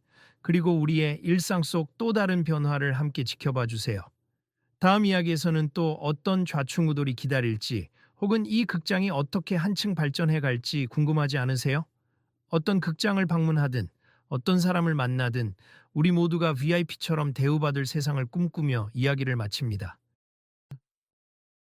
A: 그리고 우리의 일상 속 또 다른 변화를 함께 지켜봐 주세요. 다음 이야기에서는 또 어떤 좌충우돌이 기다릴지, 혹은 이 극장이 어떻게 한층 발전해 갈지 궁금하지 않으세요? 어떤 극장을 방문하든, 어떤 사람을 만나든 우리 모두가 VIP처럼 대우받을 세상을 꿈꾸며 이야기를 마칩니다.